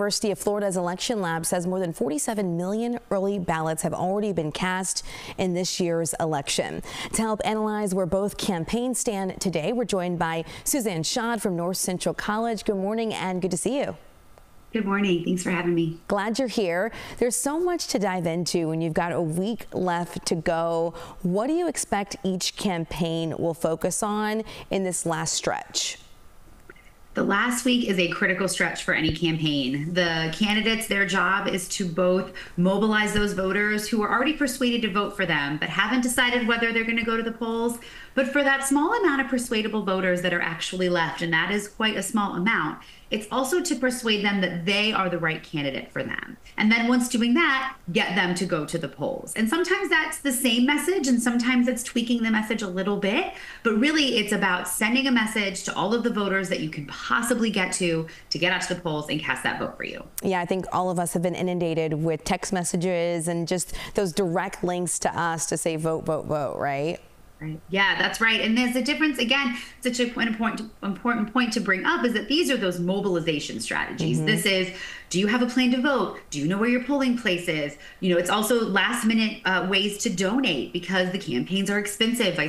University of Florida's election lab says more than 47 million early ballots have already been cast in this year's election. To help analyze where both campaigns stand today, we're joined by Suzanne Schad from North Central College. Good morning and good to see you. Good morning. Thanks for having me. Glad you're here. There's so much to dive into and you've got a week left to go. What do you expect each campaign will focus on in this last stretch? The last week is a critical stretch for any campaign. The candidates, their job is to both mobilize those voters who are already persuaded to vote for them, but haven't decided whether they're going to go to the polls, but for that small amount of persuadable voters that are actually left, and that is quite a small amount, it's also to persuade them that they are the right candidate for them. And then once doing that, get them to go to the polls. And sometimes that's the same message, and sometimes it's tweaking the message a little bit, but really it's about sending a message to all of the voters that you can possibly get to get out to the polls and cast that vote for you. Yeah, I think all of us have been inundated with text messages and just those direct links to us to say vote, vote, vote, right? Right. Yeah, that's right. And there's a difference, again, such an important point to bring up is that these are those mobilization strategies. This is, do you have a plan to vote? Do you know where your polling place is? You know, it's also last minute ways to donate because the campaigns are expensive.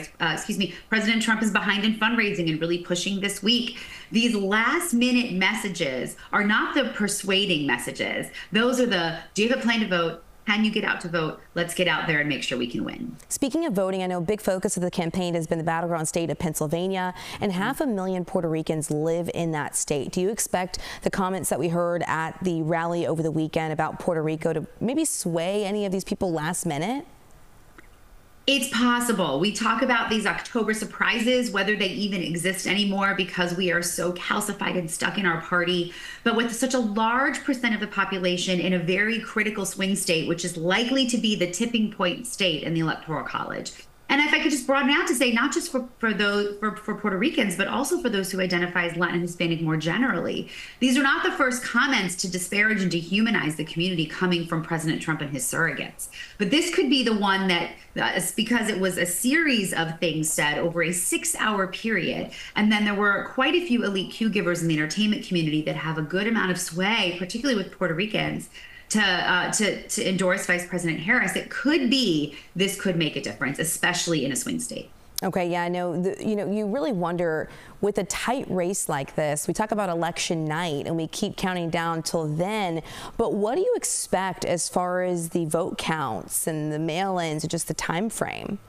President Trump is behind in fundraising and really pushing this week. These last minute messages are not the persuading messages. Those are the, do you have a plan to vote? Can you get out to vote? Let's get out there and make sure we can win. Speaking of voting, I know a big focus of the campaign has been the battleground state of Pennsylvania, and 500,000 Puerto Ricans live in that state. Do you expect the comments that we heard at the rally over the weekend about Puerto Rico to maybe sway any of these people last minute? It's possible. We talk about these October surprises, whether they even exist anymore because we are so calcified and stuck in our party. But with such a large percent of the population in a very critical swing state, which is likely to be the tipping point state in the Electoral College. And if I could just broaden out to say, not just for Puerto Ricans, but also for those who identify as Latin and Hispanic more generally, these are not the first comments to disparage and dehumanize the community coming from President Trump and his surrogates. But this could be the one that, because it was a series of things said over a 6-hour period, and then there were quite a few elite cue givers in the entertainment community that have a good amount of sway, particularly with Puerto Ricans, to endorse Vice President Harris. This could make a difference, especially in a swing state. Okay, yeah, I know. You really wonder with a tight race like this. We talk about election night and we keep counting down till then. But what do you expect as far as the vote counts and the mail-ins and just the time frame?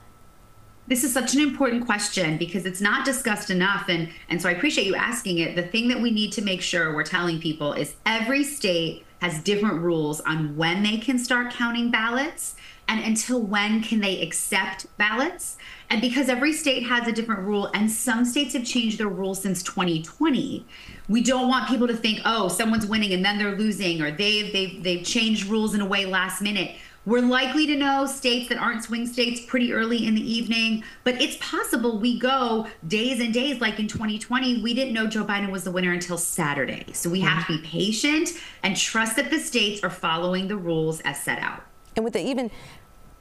This is such an important question because it's not discussed enough. And so I appreciate you asking it. The thing that we need to make sure we're telling people is every state has different rules on when they can start counting ballots and until when can they accept ballots. And because every state has a different rule and some states have changed their rules since 2020, we don't want people to think, oh, someone's winning and then they're losing, or they've changed rules in a way last minute. We're likely to know states that aren't swing states pretty early in the evening, but it's possible we go days and days. Like in 2020, we didn't know Joe Biden was the winner until Saturday. So we have to be patient and trust that the states are following the rules as set out. And with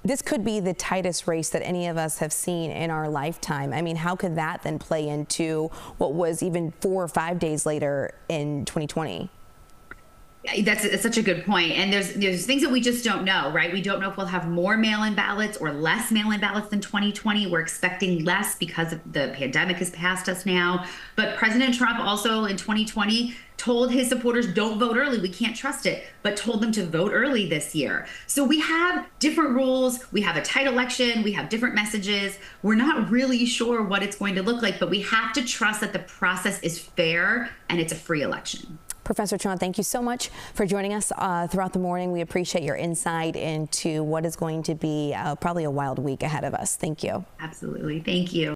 this could be the tightest race that any of us have seen in our lifetime. I mean, how could that then play into what was even 4 or 5 days later in 2020? That's such a good point. And there's things that we just don't know, right? We don't know if we'll have more mail-in ballots or less mail-in ballots than 2020. We're expecting less because of the pandemic has passed us now. But President Trump also in 2020 told his supporters, don't vote early. We can't trust it, but told them to vote early this year. So we have different rules. We have a tight election. We have different messages. We're not really sure what it's going to look like, but we have to trust that the process is fair and it's a free election. Professor Schad, thank you so much for joining us throughout the morning. We appreciate your insight into what is going to be probably a wild week ahead of us. Thank you. Absolutely. Thank you.